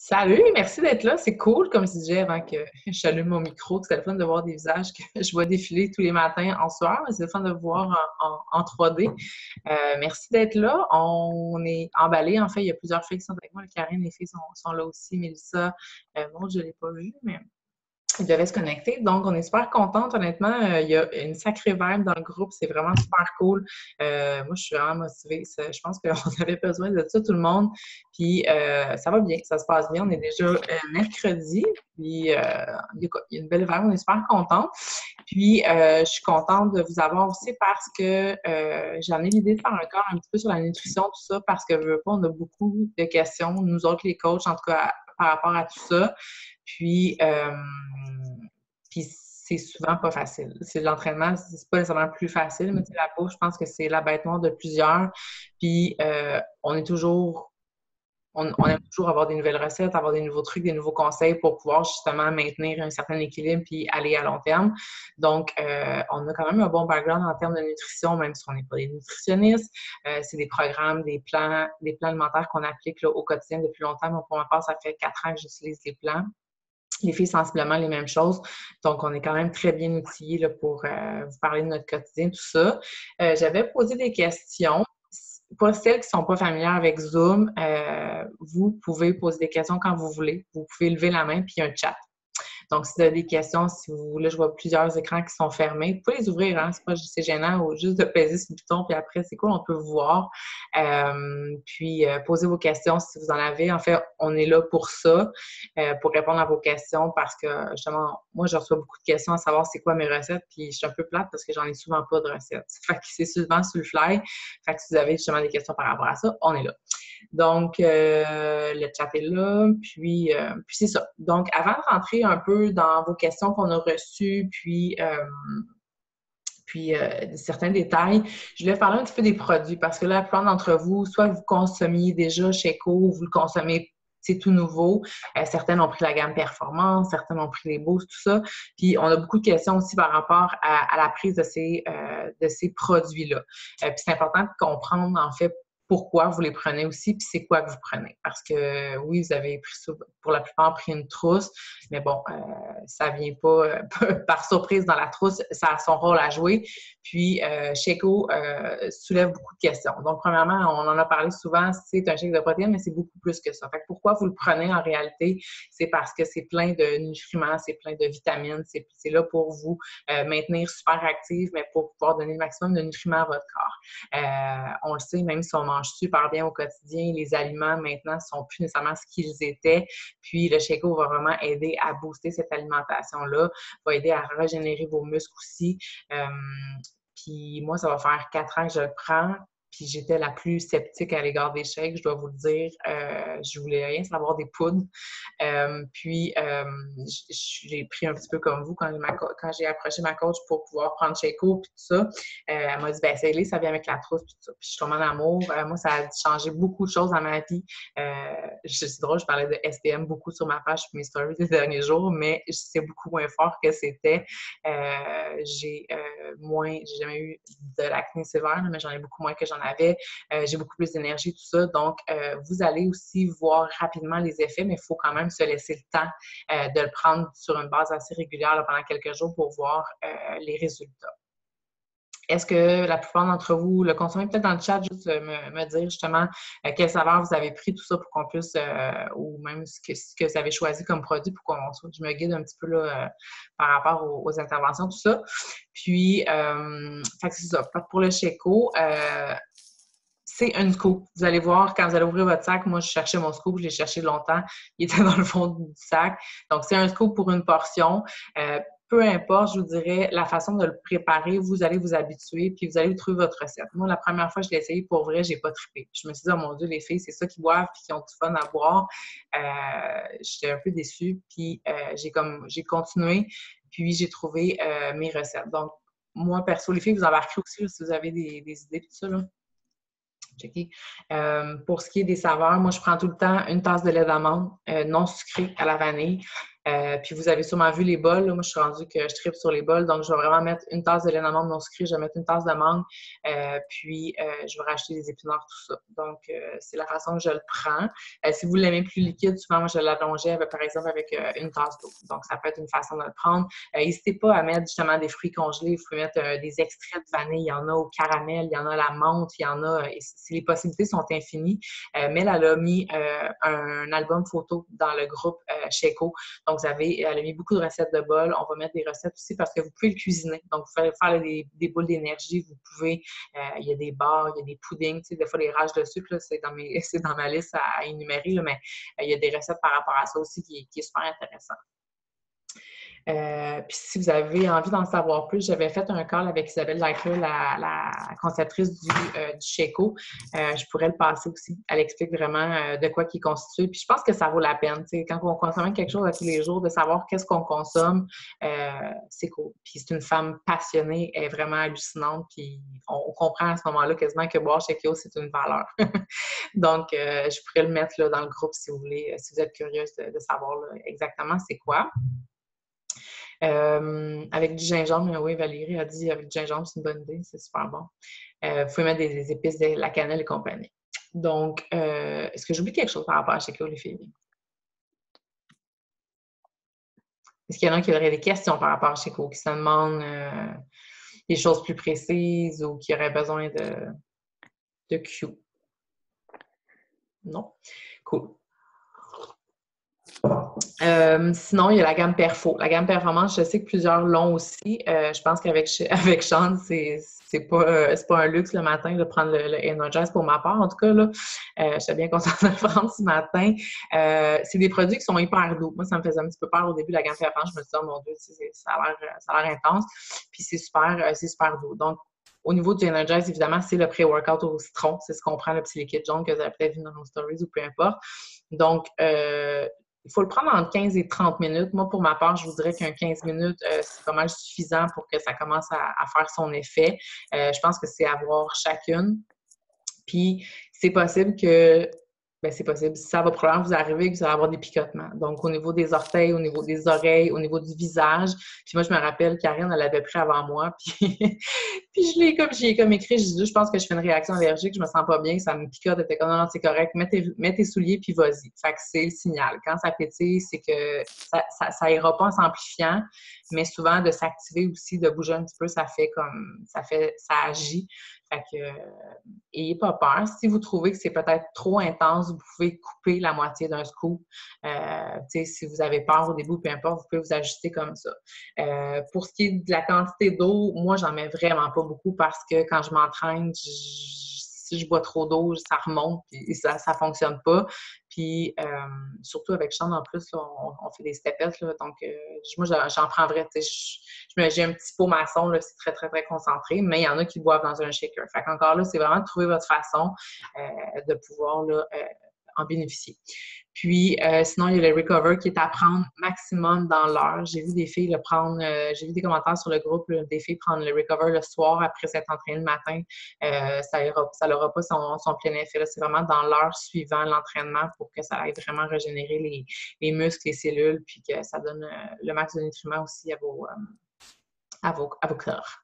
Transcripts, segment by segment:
Salut, merci d'être là. C'est cool, comme je disais avant que j'allume mon micro. C'est le fun de voir des visages que je vois défiler tous les matins en soir. C'est le fun de voir en 3D. Merci d'être là. On est emballés. En fait, il y a plusieurs filles qui sont avec moi. Karine, les filles sont là aussi. Mélissa, bon, je ne l'ai pas vue, mais ils devaient se connecter. Donc, on est super contente, honnêtement. Il y a une sacrée vibe dans le groupe. C'est vraiment super cool. Moi, je suis vraiment motivée. Je pense qu'on avait besoin de ça, tout le monde. Puis, ça va bien. Ça se passe bien. On est déjà mercredi. Puis, il y a une belle vibe. On est super contente. Puis, je suis contente de vous avoir aussi parce que j'en ai l'idée de faire un corps un petit peu sur la nutrition, tout ça, parce que, je veux pas, on a beaucoup de questions, nous autres, les coachs, en tout cas, par rapport à tout ça. Puis, c'est souvent pas facile. C'est l'entraînement, c'est pas nécessairement plus facile, mais la peau, je pense que c'est la bête noire de plusieurs. Puis, on aime toujours avoir des nouvelles recettes, avoir des nouveaux trucs, des nouveaux conseils pour pouvoir justement maintenir un certain équilibre puis aller à long terme. Donc, on a quand même un bon background en termes de nutrition, même si on n'est pas des nutritionnistes. C'est des programmes, des plans alimentaires qu'on applique là, au quotidien depuis longtemps. Donc, pour ma part, ça fait 4 ans que j'utilise les plans. Les filles, sensiblement les mêmes choses. Donc, on est quand même très bien outillés là, pour vous parler de notre quotidien, tout ça. J'avais posé des questions. Pour celles qui ne sont pas familières avec Zoom, vous pouvez poser des questions quand vous voulez. Vous pouvez lever la main puis il y a un chat. Donc, si vous avez des questions, si vous voulez, je vois plusieurs écrans qui sont fermés. Vous pouvez les ouvrir, hein? C'est gênant ou juste de peser sur le bouton, puis après, c'est cool, on peut vous voir. Posez vos questions si vous en avez. En fait, on est là pour ça, pour répondre à vos questions parce que, justement, moi, je reçois beaucoup de questions à savoir c'est quoi mes recettes, puis je suis un peu plate parce que j'en ai souvent pas de recettes. Fait que c'est souvent sur le fly. Fait que si vous avez justement des questions par rapport à ça, on est là. Donc, le chat est là, puis c'est ça. Donc, avant de rentrer un peu dans vos questions qu'on a reçues, certains détails, je voulais parler un petit peu des produits parce que là, la plupart d'entre vous, soit vous consommiez déjà Sheco ou vous le consommez, c'est tout nouveau. Certaines ont pris la gamme Performance, certaines ont pris les Boosts, tout ça. Puis, on a beaucoup de questions aussi par rapport à la prise de ces produits-là. Puis, c'est important de comprendre, en fait, pourquoi vous les prenez aussi, puis c'est quoi que vous prenez. Parce que oui, vous avez pour la plupart pris une trousse, mais bon, ça vient pas par surprise dans la trousse, ça a son rôle à jouer. Puis, Sheco soulève beaucoup de questions. Donc, premièrement, on en a parlé souvent, c'est un shake de protéines, mais c'est beaucoup plus que ça. Fait que pourquoi vous le prenez en réalité? C'est parce que c'est plein de nutriments, c'est plein de vitamines, c'est là pour vous maintenir super active, mais pour pouvoir donner le maximum de nutriments à votre corps. On le sait, même si on mange super bien au quotidien, les aliments maintenant ne sont plus nécessairement ce qu'ils étaient. Puis le Sheco va vraiment aider à booster cette alimentation-là, va aider à régénérer vos muscles aussi. Puis moi, ça va faire 4 ans que je le prends. Puis j'étais la plus sceptique à l'égard des shakes, je dois vous le dire. Je voulais rien savoir des poudres. J'ai pris un petit peu comme vous quand j'ai approché ma coach pour pouvoir prendre Sheco puis tout ça. Elle m'a dit, ben, essaye-les, ça vient avec la trousse puis tout ça. Puis je suis tombée en amour. Moi, ça a changé beaucoup de choses dans ma vie. C'est drôle, je parlais de SPM beaucoup sur ma page puis mes stories les derniers jours, mais c'est beaucoup moins fort que c'était. J'ai jamais eu de l'acné sévère, mais j'en ai beaucoup moins que j'en avais. J'ai beaucoup plus d'énergie, tout ça. Donc, vous allez aussi voir rapidement les effets, mais il faut quand même se laisser le temps de le prendre sur une base assez régulière là, pendant quelques jours pour voir les résultats. Est-ce que la plupart d'entre vous le consommez? Peut-être dans le chat, juste me dire justement quelle saveur vous avez pris, tout ça, pour qu'on puisse, ou même ce que vous avez choisi comme produit pour je me guide un petit peu là, par rapport aux interventions, tout ça. Puis, fait que c'est ça. Pour le Sheco, c'est un scoop. Vous allez voir, quand vous allez ouvrir votre sac, moi, je cherchais mon scoop, je l'ai cherché longtemps. Il était dans le fond du sac. Donc, c'est un scoop pour une portion. Peu importe, je vous dirais, la façon de le préparer, vous allez vous habituer, puis vous allez trouver votre recette. Moi, la première fois que je l'ai essayé, pour vrai, j'ai pas trippé. Je me suis dit, oh mon Dieu, les filles, c'est ça qu'ils boivent, puis qui ont du fun à boire. J'étais un peu déçue, puis j'ai continué, puis j'ai trouvé mes recettes. Donc, moi, perso, les filles, vous embarquez aussi, si vous avez des idées, tout ça, là. Checker. Pour ce qui est des saveurs, moi, je prends tout le temps une tasse de lait d'amande non sucré à la vanille. Puis vous avez sûrement vu les bols. Là. Moi, je suis rendue que je tripe sur les bols. Donc, je vais vraiment mettre une tasse de lait d'amande non sucré, je vais mettre une tasse de mangue, puis je vais rajouter des épinards, tout ça. Donc, c'est la façon que je le prends. Si vous l'aimez plus liquide, souvent, moi, je l'allongeais, par exemple, avec une tasse d'eau. Donc, ça peut être une façon de le prendre. N'hésitez pas à mettre justement des fruits congelés. Vous pouvez mettre des extraits de vanille. Il y en a au caramel, il y en a à la menthe, il y en a. Les possibilités sont infinies. Mel, elle a mis un album photo dans le groupe Sheco. Donc, elle a mis beaucoup de recettes de bols. On va mettre des recettes aussi parce que vous pouvez le cuisiner. Donc, vous pouvez faire des boules d'énergie. Vous pouvez, il y a des bars, il y a des puddings. Tu sais, des fois, les rages de sucre, c'est dans ma liste à énumérer, là, mais il y a des recettes par rapport à ça aussi qui est super intéressant. Puis si vous avez envie d'en savoir plus, j'avais fait un call avec Isabelle Leitler, la conceptrice du Sheco. Je pourrais le passer aussi. Elle explique vraiment de quoi il est constitué. Puis je pense que ça vaut la peine. T'sais, quand on consomme quelque chose à tous les jours, de savoir qu'est-ce qu'on consomme, c'est cool. Puis c'est une femme passionnée, elle est vraiment hallucinante. Puis on comprend à ce moment-là quasiment que boire Sheco, c'est une valeur. Donc, je pourrais le mettre là, dans le groupe si vous voulez, si vous êtes curieuse de savoir là, exactement c'est quoi. Avec du gingembre, oui, Valérie a dit avec du gingembre, c'est une bonne idée, c'est super bon. Vous pouvez mettre des épices, de la cannelle et compagnie. Donc, est-ce que j'oublie quelque chose par rapport à Sheco, les filles? Est-ce qu'il y en a qui auraient des questions par rapport à Sheco, qui se demandent des choses plus précises ou qui auraient besoin de Q? Non? Cool. Sinon, il y a la gamme Perfo. La gamme Performance, je sais que plusieurs l'ont aussi. Je pense qu'avec Sean, c'est pas un luxe le matin de prendre le Energize pour ma part. En tout cas, là, j'étais bien contente de le prendre ce matin. C'est des produits qui sont hyper doux. Moi, ça me faisait un petit peu peur au début de la gamme Performance. Je me suis dit, oh mon Dieu, ça a l'air intense. Puis c'est super doux. Donc, au niveau du Energize, évidemment, c'est le pré-workout au citron. C'est ce qu'on prend, le petit liquide jaune que vous avez peut-être vu dans nos stories ou peu importe. Donc, il faut le prendre entre 15 et 30 minutes. Moi, pour ma part, je vous dirais qu'un 15 minutes, c'est pas mal suffisant pour que ça commence à faire son effet. Je pense que c'est à voir chacune. Puis, c'est possible que c'est possible. Ça va probablement vous arriver que vous allez avoir des picotements. Donc, au niveau des orteils, au niveau des oreilles, au niveau du visage. Puis moi, je me rappelle, Karine, elle l'avait pris avant moi. Puis, puis j'y ai comme écrit, je pense que je fais une réaction allergique, je me sens pas bien, ça me picote, elle était comme non, c'est correct, mets tes souliers puis vas-y. Fait que c'est le signal. Quand ça pétille, c'est que ça ira pas en s'amplifiant, mais souvent de s'activer aussi, de bouger un petit peu, ça agit. Fait que ayez pas peur. Si vous trouvez que c'est peut-être trop intense, vous pouvez couper la moitié d'un scoop. Si vous avez peur au début, peu importe, vous pouvez vous ajuster comme ça. Pour ce qui est de la quantité d'eau, moi, j'en mets vraiment pas beaucoup parce que quand je m'entraîne, si je bois trop d'eau, ça remonte et ça fonctionne pas. Puis, surtout avec Sean, en plus, là, on fait des stepettes, là, donc moi, j'en prends vrai. J'ai un petit pot maçon, là, c'est très, très, très concentré, mais il y en a qui boivent dans un shaker. Fait qu'encore là, c'est vraiment de trouver votre façon de pouvoir là, en bénéficier. Puis, sinon, il y a le Recover qui est à prendre maximum dans l'heure. J'ai vu des filles le prendre, j'ai vu des commentaires sur le groupe, là, des filles prendre le Recover le soir après s'être entraînées le matin. Ça n'aura pas son plein effet. C'est vraiment dans l'heure suivant l'entraînement pour que ça aille vraiment régénérer les muscles, les cellules, puis que ça donne le max de nutriments aussi à vos cœurs.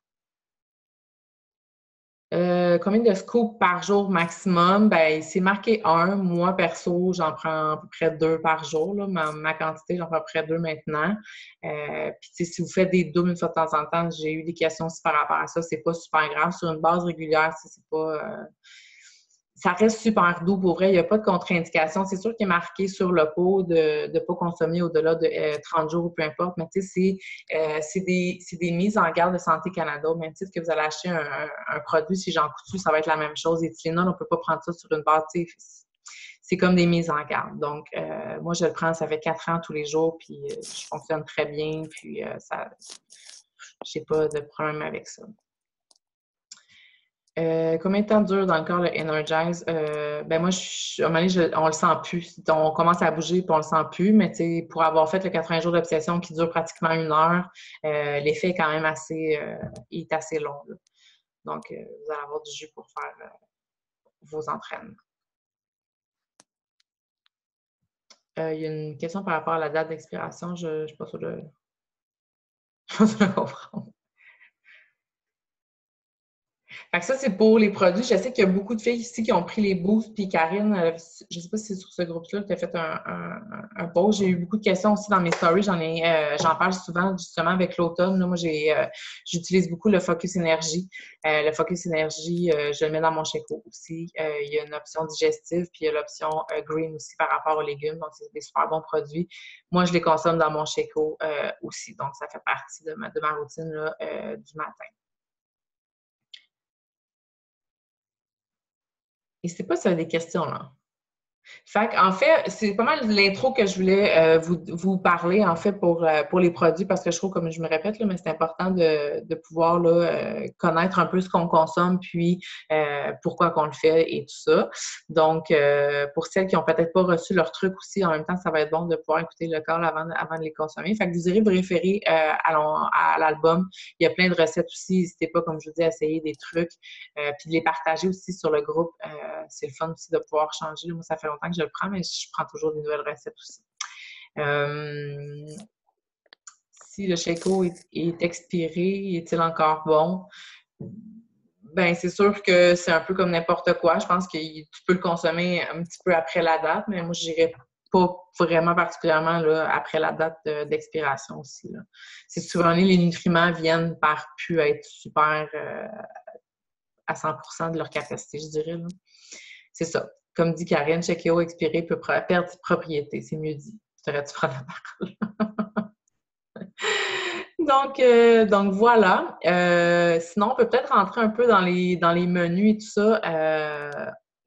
Combien de scoops par jour maximum? Ben, c'est marqué 1. Moi, perso, j'en prends à peu près 2 par jour. Là. Ma quantité, j'en prends à peu près 2 maintenant. Puis, si vous faites des doubles une fois de temps en temps, j'ai eu des questions aussi par rapport à ça. C'est pas super grave. Sur une base régulière, c'est pas... ça reste super doux pour vrai. Il n'y a pas de contre-indication. C'est sûr qu'il est marqué sur le pot de ne pas consommer au-delà de 30 jours ou peu importe. Mais tu sais, c'est des mises en garde de Santé Canada. Au même titre que vous allez acheter un produit, si j'en coutu, ça va être la même chose. Et Tylenol, on ne peut pas prendre ça sur une base. C'est comme des mises en garde. Donc, moi, je le prends, ça fait 4 ans tous les jours, puis je fonctionne très bien. Puis, je n'ai pas de problème avec ça. Combien de temps dure dans le corps le Energize? Ben moi, à un moment donné, on le sent plus. On commence à bouger puis on le sent plus, mais pour avoir fait le 80 jours d'obsession qui dure pratiquement 1 heure, l'effet est quand même assez long. Là. Donc, vous allez avoir du jus pour faire vos entraînements. Il y a une question par rapport à la date d'expiration. Je ne suis pas sûre de, je suis pas sûre de comprendre. Fait que ça, c'est pour les produits. Je sais qu'il y a beaucoup de filles ici qui ont pris les boosts. Puis Karine, je ne sais pas si c'est sur ce groupe-là que tu as fait un post. J'ai eu beaucoup de questions aussi dans mes stories. J'en parle souvent justement avec l'automne. Là, moi, j'utilise beaucoup le Focus Énergie. Le Focus Énergie, je le mets dans mon Sheco aussi. Il y a une option digestive, puis il y a l'option green aussi par rapport aux légumes. Donc, c'est des super bons produits. Moi, je les consomme dans mon Sheco aussi. Donc, ça fait partie de ma routine là, du matin. Et c'est pas ça des questions, là. Fait en fait, c'est pas mal l'intro que je voulais vous parler, en fait, pour les produits, parce que je trouve, comme je me répète, là, mais c'est important de pouvoir là, connaître un peu ce qu'on consomme, puis pourquoi qu'on le fait et tout ça. Donc, pour celles qui n'ont peut-être pas reçu leur truc aussi, en même temps, ça va être bon de pouvoir écouter le call avant de les consommer. Fait que vous irez vous référer à l'album. Il y a plein de recettes aussi. N'hésitez pas, comme je vous dis, à essayer des trucs, puis de les partager aussi sur le groupe. C'est le fun aussi de pouvoir changer. Moi, ça fait longtemps que je le prends, mais je prends toujours des nouvelles recettes aussi. Si le Sheco est expiré, est-il encore bon? Ben, c'est sûr que c'est un peu comme n'importe quoi. Je pense que tu peux le consommer un petit peu après la date, mais moi, je dirais pas vraiment particulièrement là, après la date d'expiration aussi. Là. C'est souvent les nutriments viennent par pu être super à 100% de leur capacité, je dirais. Là. C'est ça. Comme dit Karine, Sheco expiré peut perdre propriété. C'est mieux dit. T'aurais-tu prendre la parole? Donc voilà. Sinon, on peut peut-être rentrer un peu dans les menus et tout ça.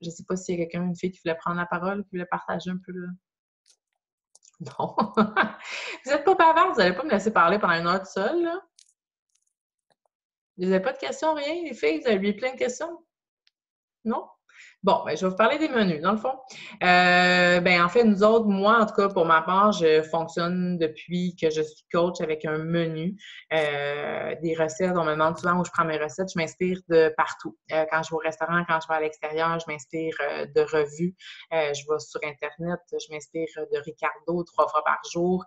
Je ne sais pas s'il y a quelqu'un, une fille qui voulait prendre la parole, qui voulait partager un peu le. Non. Vous n'êtes pas bavard, vous n'allez pas me laisser parler pendant une heure toute seule, là? Vous n'avez pas de questions, rien, les filles? Vous avez eu plein de questions? Non? Bon, ben, je vais vous parler des menus, dans le fond. Ben, en fait, nous autres, moi, en tout cas, pour ma part, je fonctionne depuis que je suis coach avec un menu. Des recettes, on me demande souvent où je prends mes recettes. Je m'inspire de partout. Quand je vais au restaurant, quand je vais à l'extérieur, je m'inspire de revues. Je vais sur Internet, je m'inspire de Ricardo 3 fois par jour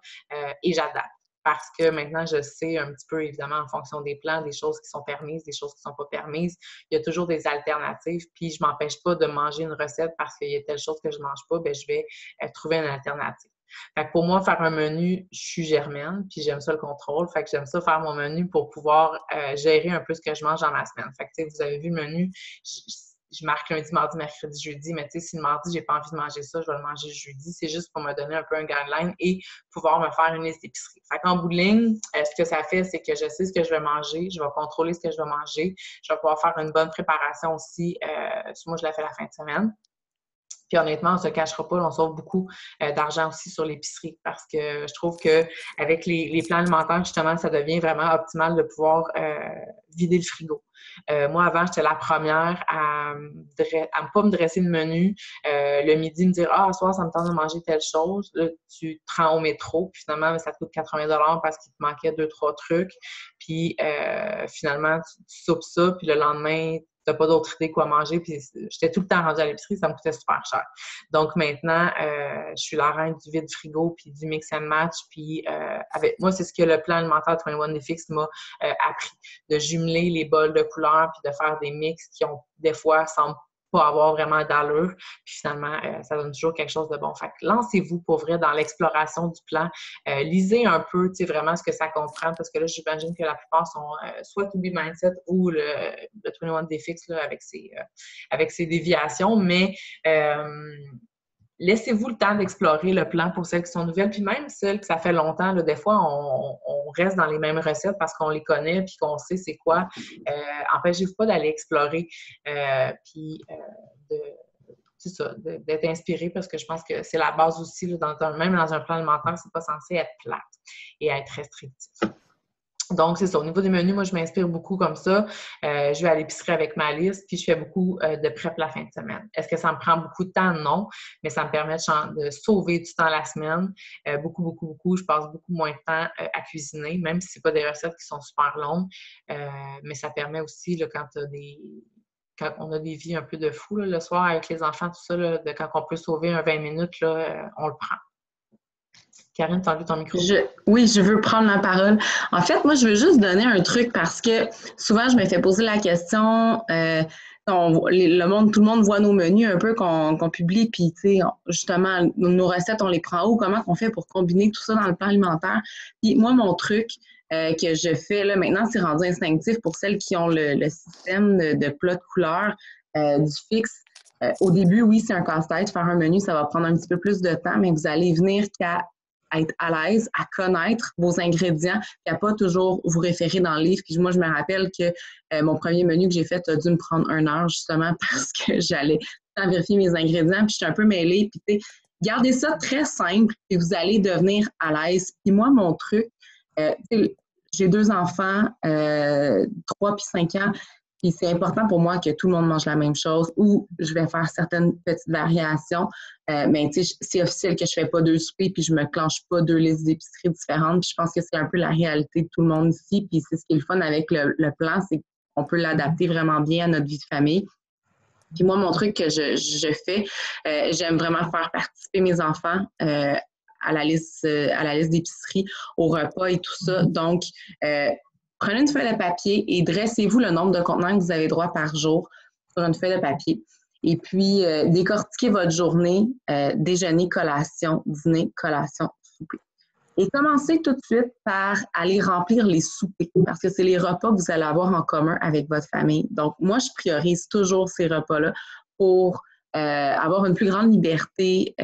et j'adapte. Parce que maintenant, je sais un petit peu, évidemment, en fonction des plans, des choses qui sont permises, des choses qui ne sont pas permises. Il y a toujours des alternatives, puis je ne m'empêche pas de manger une recette parce qu'il y a telle chose que je ne mange pas, bien, je vais trouver une alternative. Fait que pour moi, faire un menu, je suis germaine, puis j'aime ça le contrôle. Fait que j'aime ça faire mon menu pour pouvoir gérer un peu ce que je mange dans ma semaine. Fait que, vous avez vu le menu, je marque lundi, mardi, mercredi, jeudi, mais si le mardi, j'ai pas envie de manger ça, je vais le manger jeudi. C'est juste pour me donner un peu un guideline et pouvoir me faire une liste d'épicerie. Fait qu'en bout de ligne, ce que ça fait, c'est que je sais ce que je vais manger, je vais contrôler ce que je vais manger, je vais pouvoir faire une bonne préparation aussi. Moi, je la fais la fin de semaine. Puis honnêtement, on ne se cachera pas, on sauve beaucoup d'argent aussi sur l'épicerie parce que je trouve qu'avec les plans alimentaires, justement, ça devient vraiment optimal de pouvoir vider le frigo. Moi, avant, j'étais la première à ne pas me dresser le menu. Le midi, me dire « Ah, ce soir, ça me tente de manger telle chose. » Là, tu te rends au métro, puis finalement, ça te coûte 80$ parce qu'il te manquait 2-3 trucs. Puis finalement, tu soupes ça, puis le lendemain, t'as pas d'autre idée quoi manger, puis j'étais tout le temps rendue à l'épicerie, ça me coûtait super cher. Donc maintenant, je suis la reine du vide-frigo, puis du mix and match, puis avec moi, c'est ce que le plan alimentaire 21 Day Fix m'a appris, de jumeler les bols de couleurs, puis de faire des mix qui ont, des fois, semblent pas avoir vraiment d'allure, puis finalement, ça donne toujours quelque chose de bon. Fait que lancez-vous pour vrai dans l'exploration du plan. Lisez un peu, tu sais, vraiment ce que ça comprend, parce que là, j'imagine que la plupart sont soit To Be Mindset ou le 21 Day Fix là, avec ses déviations, mais laissez-vous le temps d'explorer le plan pour celles qui sont nouvelles, puis même celles que ça fait longtemps, là, des fois, on reste dans les mêmes recettes parce qu'on les connaît puis qu'on sait c'est quoi. Empêchez-vous pas d'aller explorer, puis c'est ça, d'être inspiré parce que je pense que c'est la base aussi, là, même dans un plan alimentaire, c'est pas censé être plate et être restrictif. Donc, c'est ça. Au niveau des menus, moi, je m'inspire beaucoup comme ça. Je vais à l'épicerie avec ma liste, puis je fais beaucoup de prep la fin de semaine. Est-ce que ça me prend beaucoup de temps? Non, mais ça me permet de sauver du temps la semaine. Beaucoup, beaucoup, beaucoup. Je passe beaucoup moins de temps à cuisiner, même si ce pas des recettes qui sont super longues. Mais ça permet aussi, là, quand on a des vies un peu de fou, là, le soir avec les enfants, tout ça, là, quand on peut sauver un 20 minutes, là, on le prend. Karine, t'as enlevé ton micro. Oui, je veux prendre la parole. En fait, moi, je veux juste donner un truc parce que souvent, je me fais poser la question, le monde, tout le monde voit nos menus un peu qu'on publie, puis tu sais, justement, nos recettes, on les prend où? Comment on fait pour combiner tout ça dans le plan alimentaire? Puis moi, mon truc que je fais là maintenant, c'est rendu instinctif pour celles qui ont le système de plats de couleurs du fixe. Au début, oui, c'est un casse-tête. Faire un menu, ça va prendre un petit peu plus de temps, mais vous allez venir qu'à être à l'aise, à connaître vos ingrédients, puis à pas toujours vous référer dans le livre. Puis moi, je me rappelle que mon premier menu que j'ai fait a dû me prendre 1 heure justement parce que j'allais vérifier mes ingrédients, puis j'étais un peu mêlée. Puis gardez ça très simple, et vous allez devenir à l'aise. Puis moi, mon truc, j'ai 2 enfants, 3 puis 5 ans, puis c'est important pour moi que tout le monde mange la même chose ou je vais faire certaines petites variations. Mais tu sais, c'est officiel que je fais pas 2 soupers puis je me clenche pas 2 listes d'épicerie différentes. Puis je pense que c'est un peu la réalité de tout le monde ici. Puis c'est ce qui est le fun avec le plan, c'est qu'on peut l'adapter vraiment bien à notre vie de famille. Puis moi, mon truc que je fais, j'aime vraiment faire participer mes enfants à la liste d'épicerie, au repas et tout ça. Donc, prenez une feuille de papier et dressez-vous le nombre de contenants que vous avez droit par jour sur une feuille de papier. Et puis, décortiquez votre journée, déjeuner, collation, dîner, collation, souper. Et commencez tout de suite par aller remplir les soupers, parce que c'est les repas que vous allez avoir en commun avec votre famille. Donc, moi, je priorise toujours ces repas-là pour avoir une plus grande liberté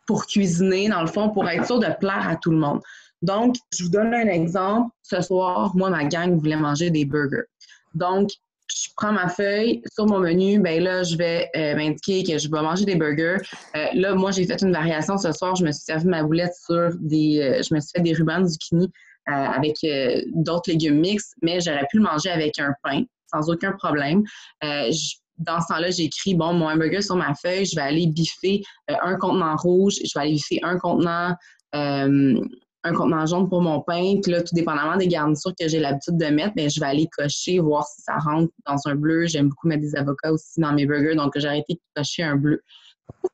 pour cuisiner, dans le fond, pour être sûr de plaire à tout le monde. Donc, je vous donne un exemple. Ce soir, moi, ma gang voulait manger des burgers. Donc, je prends ma feuille. Sur mon menu, ben là, je vais m'indiquer que je vais manger des burgers. Là, moi, j'ai fait une variation ce soir. Je me suis servi ma boulette sur je me suis fait des rubans de zucchini avec d'autres légumes mixtes, mais j'aurais pu le manger avec un pain sans aucun problème. Dans ce temps-là, j'ai écrit, bon, mon hamburger sur ma feuille, je vais aller biffer un contenant rouge, je vais aller biffer un contenant jaune pour mon pain. Puis là, tout dépendamment des garnitures que j'ai l'habitude de mettre, bien, je vais aller cocher, voir si ça rentre dans un bleu. J'aime beaucoup mettre des avocats aussi dans mes burgers, donc j'ai arrêté de cocher un bleu.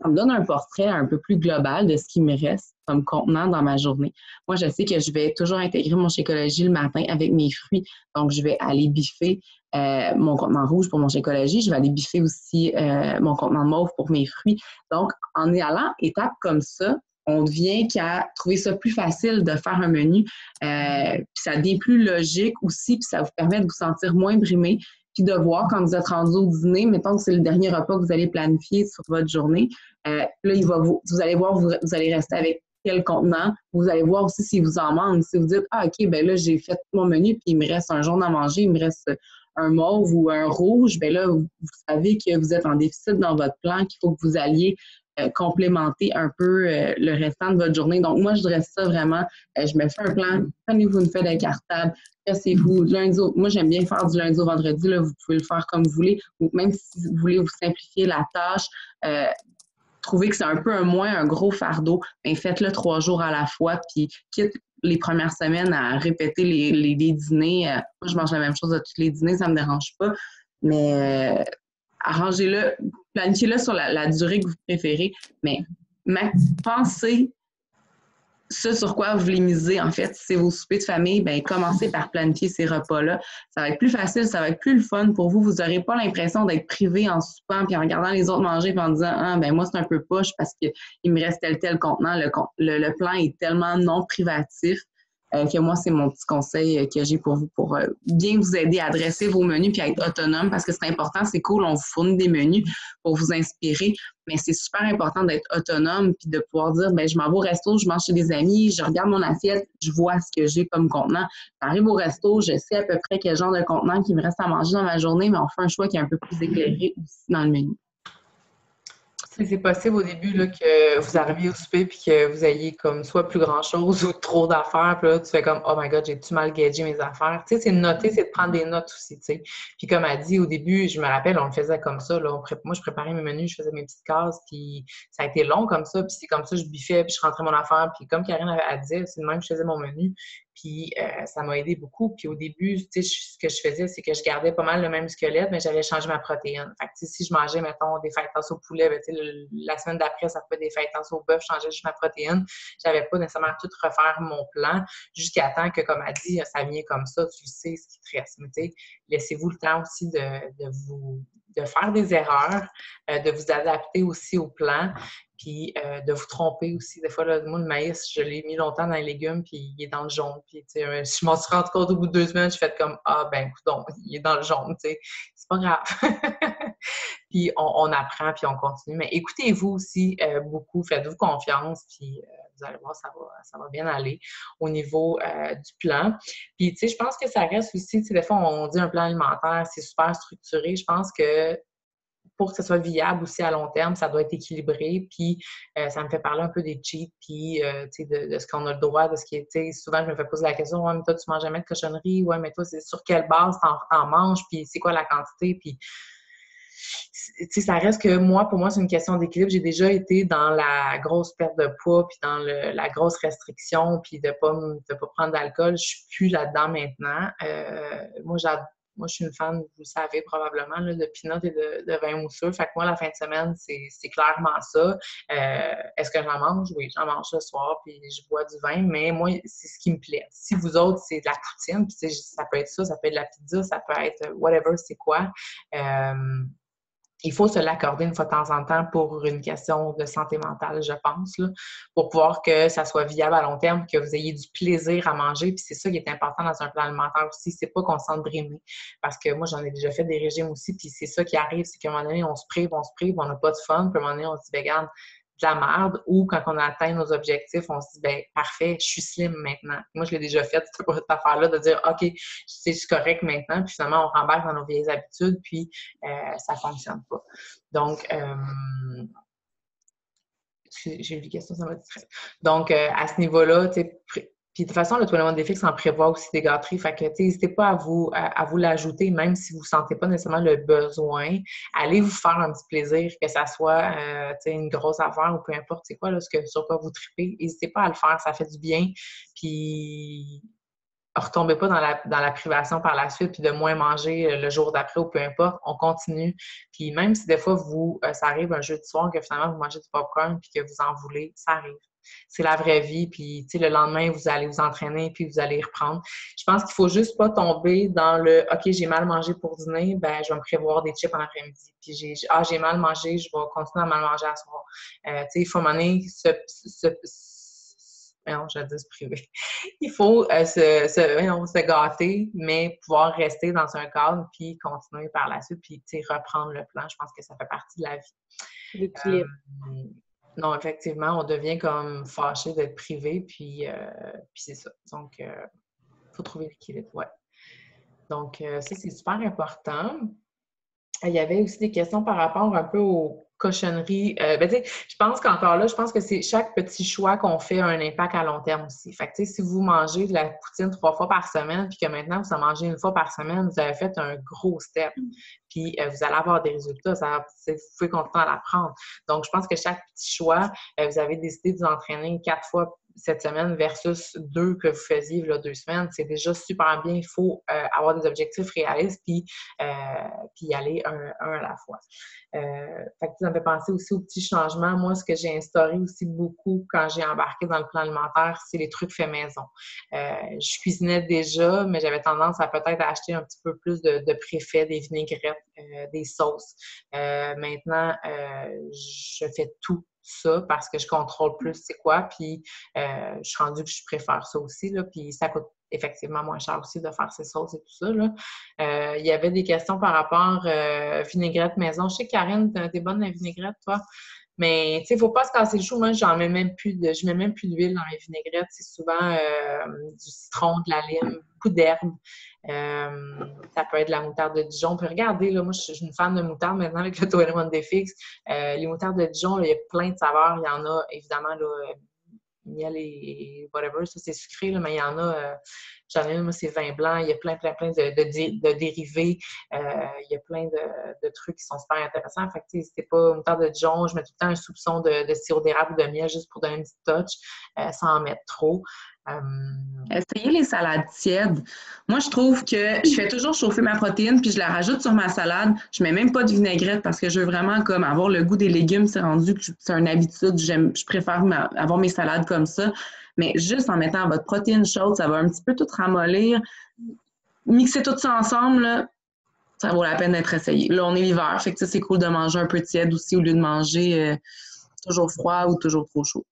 Ça me donne un portrait un peu plus global de ce qui me reste comme contenant dans ma journée. Moi, je sais que je vais toujours intégrer mon Shakeology le matin avec mes fruits. Donc, je vais aller biffer mon contenant rouge pour mon Shakeology. Je vais aller biffer aussi mon contenant mauve pour mes fruits. Donc, en y allant étape comme ça, on devient qu'à trouver ça plus facile de faire un menu. Puis ça devient plus logique aussi, puis ça vous permet de vous sentir moins brimé, puis de voir quand vous êtes rendu au dîner, mettons que c'est le dernier repas que vous allez planifier sur votre journée, là, vous allez voir, vous allez rester avec quel contenant. Vous allez voir aussi si vous en manque. Si vous dites, ah, OK, ben là, j'ai fait mon menu, puis il me reste un jaune à manger, il me reste un mauve ou un rouge, bien là, vous savez que vous êtes en déficit dans votre plan, qu'il faut que vous alliez complémenter un peu le restant de votre journée. Donc, moi, je dresse ça vraiment. Je me fais un plan. Prenez-vous une feuille d'incartable. Dressez-vous moi, j'aime bien faire du lundi au vendredi. Là, vous pouvez le faire comme vous voulez. Ou même si vous voulez vous simplifier la tâche, trouvez que c'est un peu moins un gros fardeau, mais faites-le 3 jours à la fois. Puis, quitte les premières semaines à répéter les dîners. Moi, je mange la même chose à tous les dîners. Ça ne me dérange pas. Mais arrangez-le, planifiez-le sur la durée que vous préférez, mais pensez ce sur quoi vous voulez miser, en fait. Si c'est vos soupers de famille, bien, commencez par planifier ces repas-là. Ça va être plus facile, ça va être plus le fun pour vous. Vous n'aurez pas l'impression d'être privé en soupant puis en regardant les autres manger puis en disant « Ah, ben moi, c'est un peu poche parce qu'il me reste tel contenant. » Le plan est tellement non privatif que moi, c'est mon petit conseil que j'ai pour vous pour bien vous aider à dresser vos menus puis à être autonome parce que c'est important, c'est cool, on vous fournit des menus pour vous inspirer, mais c'est super important d'être autonome puis de pouvoir dire, ben je m'en vais au resto, je mange chez des amis, je regarde mon assiette, je vois ce que j'ai comme contenant. J'arrive au resto, je sais à peu près quel genre de contenant qui me reste à manger dans ma journée, mais on fait un choix qui est un peu plus éclairé aussi dans le menu. C'est possible au début là, que vous arriviez au souper puis que vous ayez comme soit plus grand-chose ou trop d'affaires. Puis là, tu fais comme « Oh my God, j'ai-tu mal gagé mes affaires? » Tu sais, c'est de noter, c'est de prendre des notes aussi, tu sais. Puis comme elle dit, au début, je me rappelle, on le faisait comme ça. Là, moi, je préparais mes menus, je faisais mes petites cases, puis ça a été long comme ça. Puis c'est comme ça, je biffais, puis je rentrais mon affaire. Puis comme Karine a dit, c'est de même que je faisais mon menu. Puis ça m'a aidé beaucoup. Puis au début, tu sais, ce que je faisais, c'est que je gardais pas mal le même squelette, mais j'allais changer ma protéine. Fait que, tu sais, si je mangeais, mettons, des fajitas au poulet, ben, tu sais, la semaine d'après, ça peut être des fajitas au bœuf, je changeais juste ma protéine. J'avais pas nécessairement tout refaire mon plan jusqu'à temps que, comme elle dit, ça vient comme ça, tu sais ce qui te reste. Mais tu sais, laissez-vous le temps aussi de faire des erreurs, de vous adapter aussi au plan, puis de vous tromper aussi. Des fois, là, moi, le maïs, je l'ai mis longtemps dans les légumes, puis il est dans le jaune. Puis, tu sais, je m'en suis rendu compte au bout de 2 semaines, je fais comme, ah, ben, coudonc, il est dans le jaune, tu sais. C'est pas grave. Puis, on apprend, puis on continue. Mais écoutez-vous aussi beaucoup, faites-vous confiance, puis vous allez voir, ça va bien aller au niveau du plan. Puis, tu sais, je pense que ça reste aussi, tu sais, des fois, on dit un plan alimentaire, c'est super structuré. Je pense que pour que ce soit viable aussi à long terme, ça doit être équilibré. Puis, ça me fait parler un peu des cheats, puis, tu sais, de ce qu'on a le droit, de ce qui est, tu sais, souvent, je me fais poser la question, ouais, mais toi, tu manges jamais de cochonnerie, ouais, mais toi, c'est sur quelle base t'en manges, puis c'est quoi la quantité, puis, tu sais, ça reste que moi, pour moi, c'est une question d'équilibre. J'ai déjà été dans la grosse perte de poids, puis dans la grosse restriction, puis de pas prendre d'alcool. Je suis plus là-dedans maintenant. Moi, je suis une fan, vous le savez probablement, là, de peanuts et de vin mousseux. Fait que moi, la fin de semaine, c'est clairement ça. Est-ce que j'en mange? Oui, j'en mange le soir, puis je bois du vin, mais moi, c'est ce qui me plaît. Si vous autres, c'est de la poutine, puis ça peut être ça peut être de la pizza, ça peut être whatever, c'est quoi. Il faut se l'accorder une fois de temps en temps pour une question de santé mentale, je pense, là, pour pouvoir que ça soit viable à long terme, que vous ayez du plaisir à manger. Puis c'est ça qui est important dans un plan alimentaire aussi, c'est pas qu'on se sente brimé. Parce que moi, j'en ai déjà fait des régimes aussi, puis c'est ça qui arrive, c'est qu'à un moment donné, on se prive, on n'a pas de fun, puis à un moment donné, on se dit, ben, regarde, de la merde, ou quand on atteint nos objectifs, on se dit, ben parfait, je suis slim maintenant. Moi, je l'ai déjà fait, cette affaire-là, de dire, OK, c'est correct maintenant, puis finalement, on rembarque dans nos vieilles habitudes, puis ça fonctionne pas. Donc, j'ai eu des questions, ça m'a distrait. Donc, à ce niveau-là, tu sais, puis de toute façon, le 21 Day Fix en prévoit aussi des gâteries. Fait que, tu sais, n'hésitez pas à vous l'ajouter, même si vous ne sentez pas nécessairement le besoin. Allez vous faire un petit plaisir, que ça soit, tu sais, une grosse affaire ou peu importe c'est quoi, là, sur quoi vous tripez. N'hésitez pas à le faire, ça fait du bien. Puis, retombez pas dans la privation par la suite, puis de moins manger le jour d'après ou peu importe, on continue. Puis même si des fois, ça arrive un jeudi soir que finalement, vous mangez du popcorn puis que vous en voulez, ça arrive. C'est la vraie vie, puis tu sais, le lendemain, vous allez vous entraîner, puis vous allez reprendre. Je pense qu'il faut juste pas tomber dans le « OK, j'ai mal mangé pour dîner, ben je vais me prévoir des chips en après-midi. » Puis j'ai mal mangé, je vais continuer à mal manger à soir. Tu sais, il faut à un moment donné non, je vais dire se priver. Il faut se gâter, mais pouvoir rester dans un cadre puis continuer par la suite, puis reprendre le plan. Je pense que ça fait partie de la vie. L'équilibre. Non, effectivement, on devient comme fâché d'être privé, puis c'est ça. Donc, il faut trouver l'équilibre, ouais. Donc, ça, c'est super important. Il y avait aussi des questions par rapport un peu aux cochonneries. Ben, tu sais, je pense qu'encore là, je pense que c'est chaque petit choix qu'on fait a un impact à long terme aussi. Fait que, tu sais, si vous mangez de la poutine 3 fois par semaine, puis que maintenant vous en mangez 1 fois par semaine, vous avez fait un gros step. Puis vous allez avoir des résultats. Vous pouvez continuer à l'apprendre. Donc, je pense que chaque petit choix, vous avez décidé de vous entraîner 4 fois cette semaine versus 2 que vous faisiez il y a 2 semaines, c'est déjà super bien. Il faut avoir des objectifs réalistes puis y aller un à la fois. Fait que ça me fait penser aussi aux petits changements. Moi, ce que j'ai instauré aussi beaucoup quand j'ai embarqué dans le plan alimentaire, c'est les trucs faits maison. Je cuisinais déjà, mais j'avais tendance à peut-être acheter un petit peu plus de préfets, des vinaigrettes, des sauces. Maintenant, je fais tout ça parce que je contrôle plus c'est quoi, puis je suis rendue que je préfère ça aussi, là, puis ça coûte effectivement moins cher aussi de faire ces sauces et tout ça, là. Il y avait des questions par rapport vinaigrette maison. Je sais que Karine, t'es bonne dans la vinaigrette, toi, mais tu sais, il ne faut pas se casser le chou. Moi, je mets même plus d'huile dans mes vinaigrettes. C'est souvent du citron, de la lime, beaucoup d'herbes. Ça peut être de la moutarde de Dijon. Puis regardez, là, moi, je suis une fan de moutarde maintenant avec le 21 Day Fix. Les moutardes de Dijon, là, il y a plein de saveurs. Il y en a, évidemment, là, miel et whatever, ça c'est sucré, là, mais il y en a, j'en ai une, moi c'est vin blanc, il y a plein de dérivés, il y a plein de trucs qui sont super intéressants. Fait que n'hésitez pas, moutarde de Dijon, je mets tout le temps un soupçon de sirop d'érable ou de miel juste pour donner une petite touch, sans en mettre trop. Essayez les salades tièdes. Moi, je trouve que je fais toujours chauffer ma protéine, puis je la rajoute sur ma salade. Je mets même pas de vinaigrette parce que je veux vraiment comme avoir le goût des légumes. C'est rendu que c'est une habitude. Je préfère avoir mes salades comme ça. Mais juste en mettant votre protéine chaude, ça va un petit peu tout ramollir. Mixer tout ça ensemble, là, ça vaut la peine d'être essayé. Là, on est l'hiver, fait que c'est cool de manger un peu tiède aussi au lieu de manger toujours froid ou toujours trop chaud.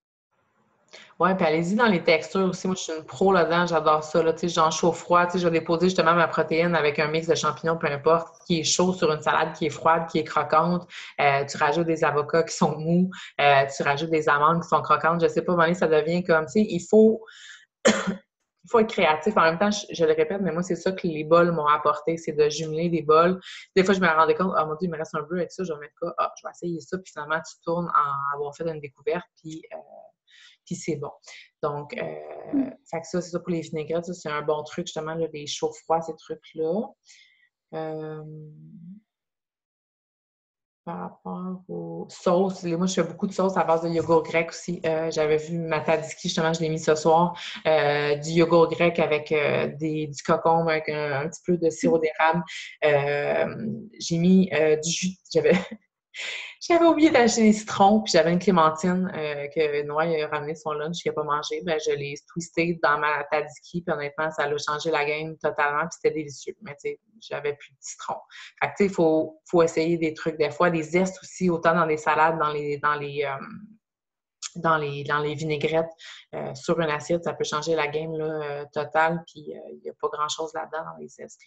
Ouais, puis allez-y dans les textures aussi. Moi, je suis une pro là-dedans, j'adore ça. Là, tu sais, genre chaud-froid. Tu sais, je vais déposer justement ma protéine avec un mix de champignons, peu importe, qui est chaud sur une salade qui est froide, qui est croquante. Tu rajoutes des avocats qui sont mous, tu rajoutes des amandes qui sont croquantes. Je sais pas, Mané, ça devient comme, tu sais, il faut être créatif. En même temps, je le répète, mais moi, c'est ça que les bols m'ont apporté, c'est de jumeler des bols. Des fois, je me rendais compte, oh mon Dieu, il me reste un bleu avec ça, je vais mettre quoi? Ah, je vais essayer ça. Puis finalement, tu tournes en avoir fait une découverte, puis c'est bon. Donc, fait que ça, c'est ça pour les vinaigrettes. Ça, c'est un bon truc, justement, là, les chauds-froids, ces trucs-là. Par rapport aux sauces, moi, je fais beaucoup de sauces à base de yogourt grec aussi. J'avais vu ma tzatziki, justement, je l'ai mis ce soir. Du yogourt grec avec du cocombe, avec un petit peu de sirop d'érable. J'ai mis du jus. J'avais oublié d'acheter des citrons, puis j'avais une clémentine que Noah a ramené son lunch, qu'il n'a pas mangé. Ben, je l'ai twisté dans ma tzatziki, puis honnêtement, ça a changé la game totalement, puis c'était délicieux. Mais tu sais, j'avais plus de citron. Fait que tu sais, il faut essayer des trucs des fois, des zestes aussi, autant dans les salades, dans les vinaigrettes sur une assiette, ça peut changer la game là, totale, puis il n'y a pas grand-chose là-dedans dans les zestes.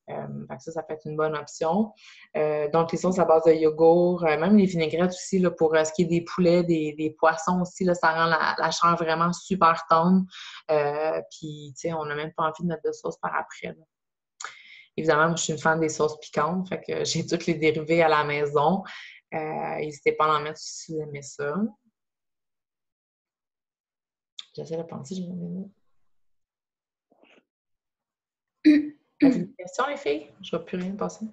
Fait que ça peut être une bonne option. Donc, les sauces à base de yogourt, même les vinaigrettes aussi, là, pour ce qui est des poulets, des poissons aussi, là, ça rend la chair vraiment super tendre. Puis, tu sais, on n'a même pas envie de mettre de sauce par après, là. Évidemment, moi, je suis une fan des sauces piquantes, fait que j'ai toutes les dérivés à la maison. N'hésitez pas à en mettre si vous aimez ça. J'essaie de penser, je vais m'en avez-vous des questions, les filles? Je ne vois plus rien passer.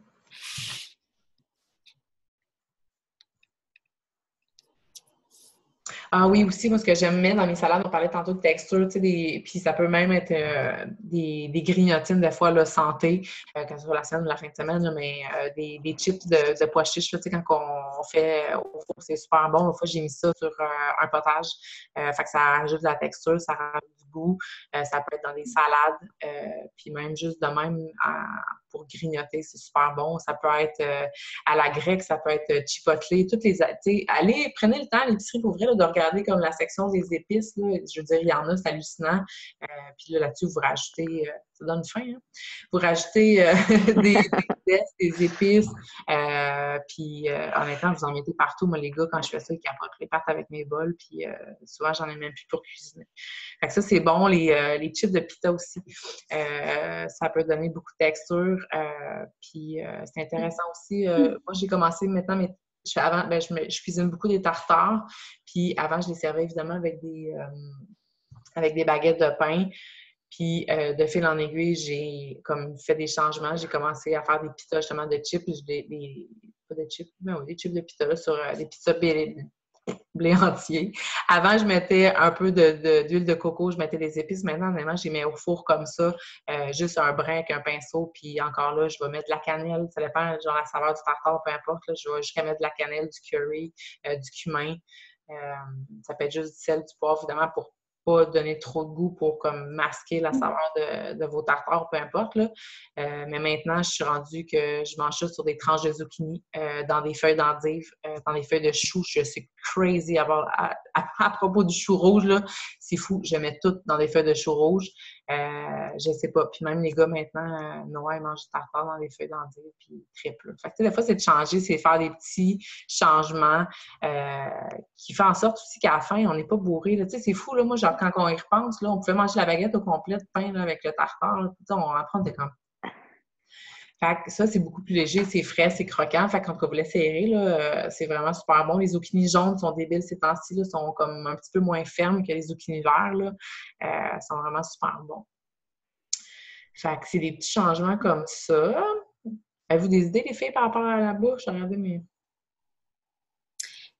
Ah oui, aussi, moi, ce que j'aime mettre dans mes salades, on parlait tantôt de texture, tu sais, puis ça peut même être des grignotines, des fois, là, santé, quand c'est sur la semaine ou la fin de semaine, là, mais des chips de pois chiches, là, tu sais, quand on fait au four, c'est super bon. Une fois, j'ai mis ça sur un potage, fait que ça rajoute de la texture, ça rajoute du goût, ça peut être dans des salades, puis même juste de même pour grignoter, c'est super bon. Ça peut être à la grecque, ça peut être chipotle, toutes les, tu sais, allez, prenez le temps à l'épicerie pour vrai là, de regarder comme la section des épices, là. Je veux dire, il y en a, c'est hallucinant. Puis là-dessus, vous rajoutez, ça donne faim, hein? Vous rajoutez des zestes, des épices, puis honnêtement, vous en mettez partout. Moi, les gars, quand je fais ça, ils capotent les pâtes avec mes bols, puis souvent, j'en ai même plus pour cuisiner. Fait que ça, c'est bon. Les chips de pita aussi, ça peut donner beaucoup de texture. Puis c'est intéressant aussi. Moi, j'ai commencé maintenant, mais je cuisine beaucoup des tartares. Puis avant, je les servais évidemment avec des baguettes de pain. Puis de fil en aiguille, j'ai comme fait des changements. J'ai commencé à faire des pizzas justement de chips. Pas de chips, mais oui, des chips de pizza là, sur des pizzas blé entier. Avant, je mettais un peu d'huile de coco, je mettais des épices. Maintenant, honnêtement, je les mets au four comme ça, juste un brin avec un pinceau. Puis encore là, je vais mettre de la cannelle. Ça dépend, genre la saveur du tartare, peu importe. Là, je vais jusqu'à mettre de la cannelle, du curry, du cumin. Ça peut être juste du sel, du poivre, évidemment, pour pas donner trop de goût pour comme masquer la saveur de vos tartares, peu importe, là. Mais maintenant, je suis rendue que je mange ça sur des tranches de zucchini, dans des feuilles d'endive, dans des feuilles de chou. Je suis crazy à propos du chou rouge, là. C'est fou. Je mets tout dans des feuilles de chou rouge. Je sais pas. Puis même les gars, maintenant, Noah, ils mangent du tartare dans des feuilles d'endive, puis triple. Fait que, tu sais, des fois, c'est de changer, c'est de faire des petits changements qui fait en sorte aussi qu'à la fin, on n'est pas bourré. Tu sais, c'est fou, là. Moi, genre, quand on y repense, là, on pouvait manger la baguette au complet de pain là, avec le tartare. Là. Tu sais, on apprend des comme. Fait que ça, c'est beaucoup plus léger, c'est frais, c'est croquant. Fait que quand vous l'essayerez, là, c'est vraiment super bon. Les zucchinis jaunes sont débiles ces temps-ci, là, sont comme un petit peu moins fermes que les zucchinis verts, là. Sont vraiment super bons. Fait que c'est des petits changements comme ça. Avez-vous des idées, les filles, par rapport à la bouffe? Regardez mes...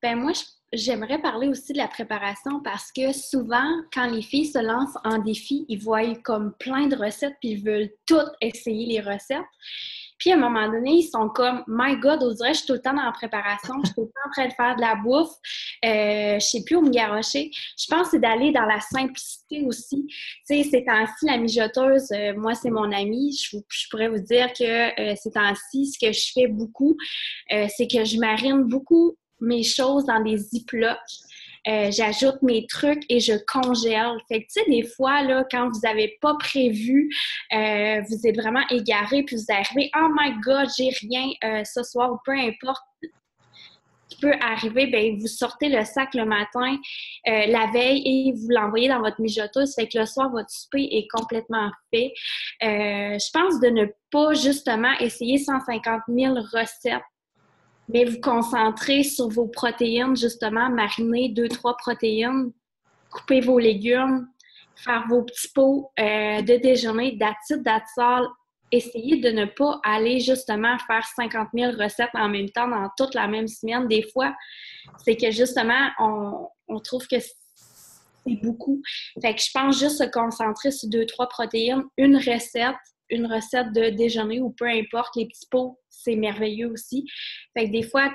Ben moi, j'aimerais parler aussi de la préparation parce que souvent, quand les filles se lancent en défi, ils voient comme plein de recettes puis ils veulent toutes essayer les recettes. Puis à un moment donné, ils sont comme My God, on dirait que je suis tout le temps dans la préparation, je suis tout le temps en train de faire de la bouffe, je sais plus où me garrocher. Je pense que c'est d'aller dans la simplicité aussi. Tu sais, ces temps-ci, la mijoteuse, moi, c'est mon amie. Je pourrais vous dire que ces temps-ci, ce que je fais beaucoup, c'est que je marine beaucoup mes choses dans des ziplocs. J'ajoute mes trucs et je congèle. Fait que, tu sais, des fois, là, quand vous n'avez pas prévu, vous êtes vraiment égaré, puis vous arrivez, « Oh my God, j'ai rien ce soir » ou peu importe, qui peut arriver, bien, vous sortez le sac le matin, la veille, et vous l'envoyez dans votre mijoteuse. Fait que le soir, votre souper est complètement fait. Je pense de ne pas, justement, essayer 150 000 recettes, mais vous concentrez sur vos protéines, justement, mariner 2-3 protéines, couper vos légumes, faire vos petits pots de déjeuner, that's all. Essayez de ne pas aller justement faire 50 000 recettes en même temps dans toute la même semaine. Des fois, c'est que justement, on trouve que c'est beaucoup. Fait que je pense juste se concentrer sur 2-3 protéines, une recette de déjeuner ou peu importe, les petits pots, c'est merveilleux aussi. Fait que des fois,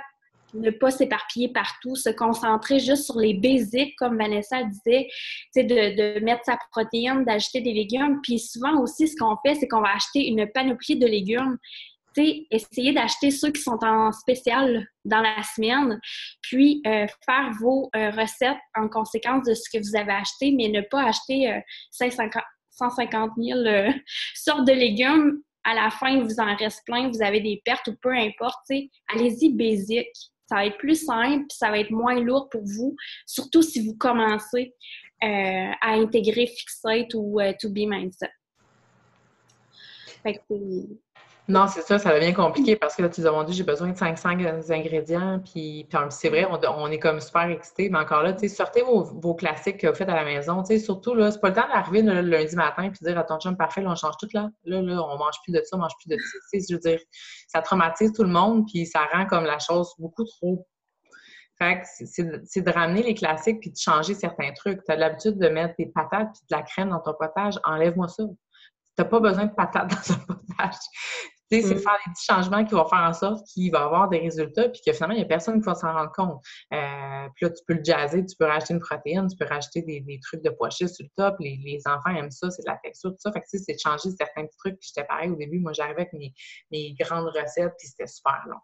ne pas s'éparpiller partout, se concentrer juste sur les basiques, comme Vanessa disait, de mettre sa protéine, d'ajouter des légumes. Puis souvent aussi, ce qu'on fait, c'est qu'on va acheter une panoplie de légumes. Essayez d'acheter ceux qui sont en spécial dans la semaine, puis faire vos recettes en conséquence de ce que vous avez acheté, mais ne pas acheter 150 000 sortes de légumes. À la fin, il vous en reste plein, vous avez des pertes ou peu importe. Allez-y basique. Ça va être plus simple, puis ça va être moins lourd pour vous, surtout si vous commencez à intégrer Fixate ou To Be Mindset. Fait que non, c'est ça, ça devient compliqué parce que là, tu dis, mon Dieu, j'ai besoin de 500 ingrédients, puis c'est vrai, on est comme super excités, mais encore là, tu sais, sortez vos classiques que vous faites à la maison, tu sais, surtout, là, c'est pas le temps d'arriver le lundi matin puis dire à ton chum, parfait, là, on change tout, là, on mange plus de ça, on mange plus de ça, tu sais, je veux dire, ça traumatise tout le monde, puis ça rend comme la chose beaucoup trop. Fait que c'est de ramener les classiques puis de changer certains trucs. Tu as l'habitude de mettre des patates puis de la crème dans ton potage, enlève-moi ça. Tu n'as pas besoin de patates dans un potage. Tu sais, c'est de faire des petits changements qui vont faire en sorte qu'il va avoir des résultats puis que finalement, il n'y a personne qui va s'en rendre compte. Puis là, tu peux le jazzer, tu peux racheter une protéine, tu peux racheter des trucs de pois chiches sur le top. Les enfants aiment ça, c'est de la texture, tout ça. Fait que tu sais, c'est de changer certains petits trucs. Puis j'étais pareil au début. Moi, j'arrivais avec mes grandes recettes puis c'était super long.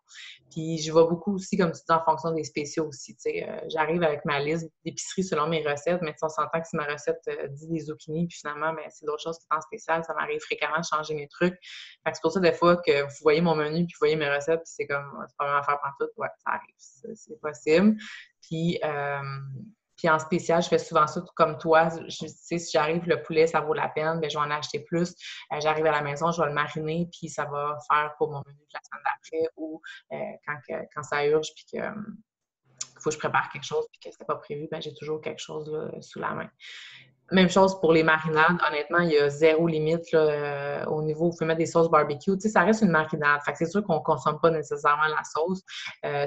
Puis je vais beaucoup aussi, comme tu dis, en fonction des spéciaux aussi. Tu sais, j'arrive avec ma liste d'épicerie selon mes recettes, mais on s'entend que si ma recette dit des zucchini, puis finalement, ben, c'est d'autres choses qui sont en spécial, ça m'arrive fréquemment de changer mes trucs. Fait que c'est pour ça, des fois, que vous voyez mon menu, puis vous voyez mes recettes, puis c'est comme, c'est pas vraiment faire pantoute. Ouais, ça arrive, c'est possible. Puis en spécial, je fais souvent ça comme toi. Tu sais, si j'arrive, le poulet, ça vaut la peine, bien, je vais en acheter plus. J'arrive à la maison, je vais le mariner, puis ça va faire pour mon menu de la semaine d'après ou quand ça urge, puis qu'il faut que je prépare quelque chose, puis que c'était pas prévu, bien, j'ai toujours quelque chose là, sous la main. Même chose pour les marinades. Honnêtement, il y a zéro limite là, au niveau, vous pouvez mettre des sauces barbecue. Tu sais, ça reste une marinade. Fait que c'est sûr qu'on ne consomme pas nécessairement la sauce.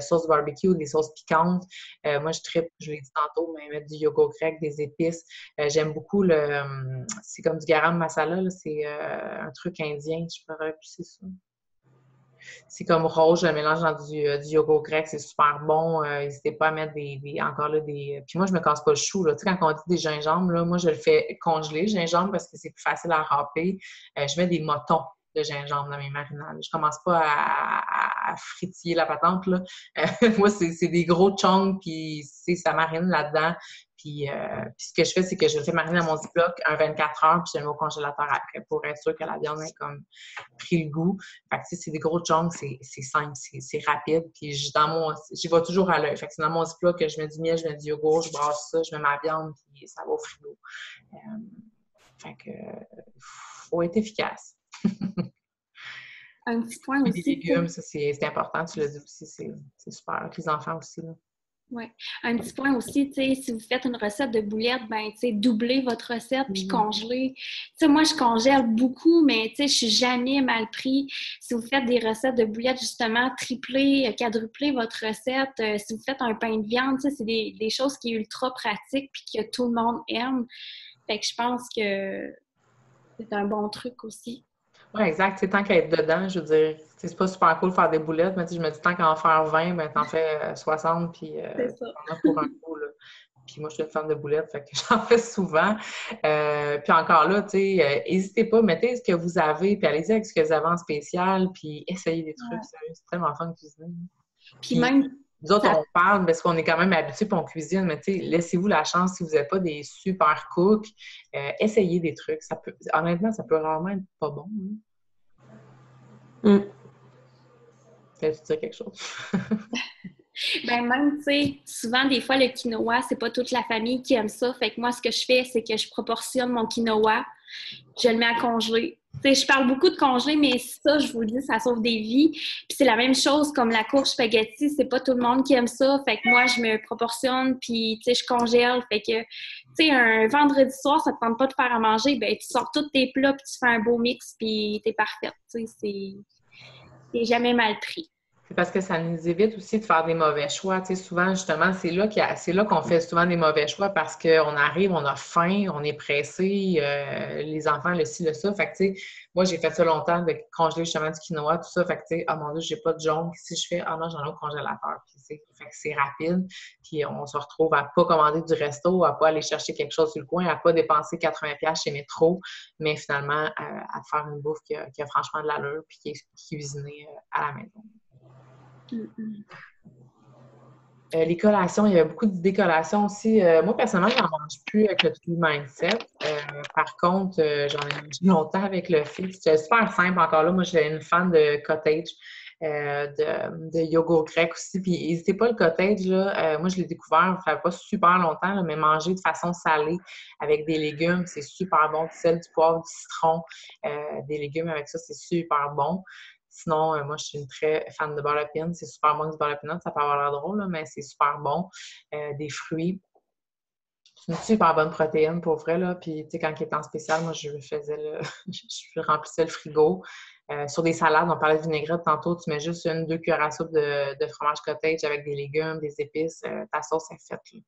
Sauce barbecue, des sauces piquantes. Moi, je l'ai dit tantôt, mais mettre du yogourt grec, des épices. J'aime beaucoup c'est comme du garam masala. Là, c'est un truc indien. Je pourrais plus ça. C'est comme rouge, je le mélange dans du yogourt grec, c'est super bon. N'hésitez pas à mettre encore là, des. Puis moi, je me casse pas le chou. Là. Tu sais, quand on dit des gingembres, là, moi, je le fais congeler, le gingembre, parce que c'est plus facile à râper. Je mets des motons de gingembre dans mes marinades. Je commence pas à fritiller la patente. Là. Moi, c'est des gros chunks, puis ça marine là-dedans. Puis ce que je fais, c'est que je le fais mariner dans mon Ziploc un 24 heures, puis je le mets au congélateur après pour être sûr que la viande ait comme pris le goût. Fait que c'est des gros chunks, c'est simple, c'est rapide. Puis j'y vais toujours à l'œil. Fait que c'est dans mon Ziploc que je mets du miel, je mets du yogourt, je brasse ça, je mets ma viande, puis ça va au frigo. Fait que faut être efficace. Un petit point aussi. Les légumes, ça, c'est important, tu l'as dit aussi, c'est super. Avec les enfants aussi, là. Ouais. Un petit point aussi, tu sais, si vous faites une recette de boulettes, ben, tu sais, doublez votre recette puis congelez. Tu sais, moi, je congèle beaucoup, mais tu sais, je suis jamais mal pris. Si vous faites des recettes de boulettes, justement, triplez, quadruplez votre recette. Si vous faites un pain de viande, tu sais, c'est des choses qui sont ultra pratiques puis que tout le monde aime. Fait que je pense que c'est un bon truc aussi. Oui, exact. C'est tant qu'à être dedans, je veux dire, c'est pas super cool de faire des boulettes, mais je me dis tant qu'à en faire 20, ben t'en fais 60, puis C'est ça. t'en as pour un coup, là. Puis moi, je suis une fan de boulettes, fait que j'en fais souvent. Puis encore là, tu sais, n'hésitez pas, mettez ce que vous avez, puis allez-y avec ce que vous avez en spécial, puis essayez des trucs, sérieux, c'est tellement fun de cuisiner. Puis Puis même, nous autres, ça on parle parce qu'on est quand même habitués, puis on cuisine, mais tu sais, laissez-vous la chance si vous n'êtes pas des super cooks, essayez des trucs. Ça peut, honnêtement, ça peut rarement être pas bon. Mm. Tu dire quelque chose? ben même, tu sais, souvent, des fois, le quinoa, c'est pas toute la famille qui aime ça. Fait que moi, ce que je fais, c'est que je proportionne mon quinoa, je le mets à congeler. Tu sais, je parle beaucoup de congeler, mais ça, je vous le dis, ça sauve des vies. Puis c'est la même chose comme la courge spaghetti, c'est pas tout le monde qui aime ça. Fait que moi, je me proportionne, puis tu sais, je congèle. Fait que, tu sais, un vendredi soir, ça te tente pas de faire à manger, ben tu sors tous tes plats, puis tu fais un beau mix, puis t'es parfaite. Tu sais, c'est jamais mal pris. C'est parce que ça nous évite aussi de faire des mauvais choix. Tu sais, souvent, justement, c'est là qu'on fait souvent des mauvais choix parce qu'on arrive, on a faim, on est pressé, les enfants, le ci, le ça. Fait que, tu sais, moi, j'ai fait ça longtemps de congeler justement du quinoa, tout ça. Fait que, tu sais, oh mon Dieu, j'ai pas de jaune. Si je fais, ah non, j'en ai au congélateur. Puis, fait que c'est rapide. Puis, on se retrouve à pas commander du resto, à pas aller chercher quelque chose sur le coin, à pas dépenser 80$ chez Métro, mais finalement, à faire une bouffe qui a franchement de l'allure puis qui est cuisinée à la maison. Les collations, il y avait beaucoup de décollations aussi. Moi, personnellement, je n'en mange plus avec le True Mindset. Par contre, j'en ai mangé longtemps avec le Fix. C'est super simple encore là. Moi, j'étais une fan de cottage, de yogourt grec aussi. Puis, n'hésitez pas, le cottage, là, moi, je l'ai découvert, ça fait pas super longtemps, là, mais manger de façon salée avec des légumes, c'est super bon. Du sel, du poivre, du citron, des légumes avec ça, c'est super bon. Sinon, moi, je suis une très fan de beurre de pinot. C'est super bon du beurre de pinot. Ça peut avoir l'air drôle, là, mais c'est super bon. Des fruits. C'est une super bonne protéine, pour vrai, là. Puis, tu sais, quand il était en spécial, moi, je je remplissais le frigo. Sur des salades, on parlait de vinaigrette tantôt. Tu mets juste 1-2 cuillères à soupe de fromage cottage avec des légumes, des épices. Ta sauce est faite, là.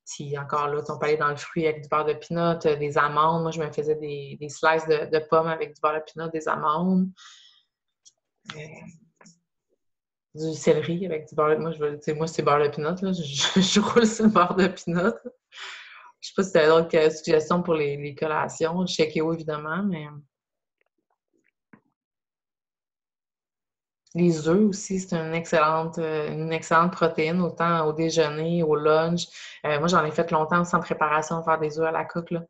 Puis encore là, on peut aller dans le fruit avec du beurre de pinot, des amandes. Moi, je me faisais des slices de pommes avec du beurre de pinot, des amandes. Du céleri avec du beurre de pinot. Moi, c'est beurre de pinot. Là. Je roule sur le beurre de pinot. Je sais pas si tu as d'autres suggestions pour les collations. Chez Keo, évidemment, mais... Les œufs aussi, c'est une excellente protéine, autant au déjeuner, au lunch. Moi, j'en ai fait longtemps sans préparation, faire des œufs à la coque, là.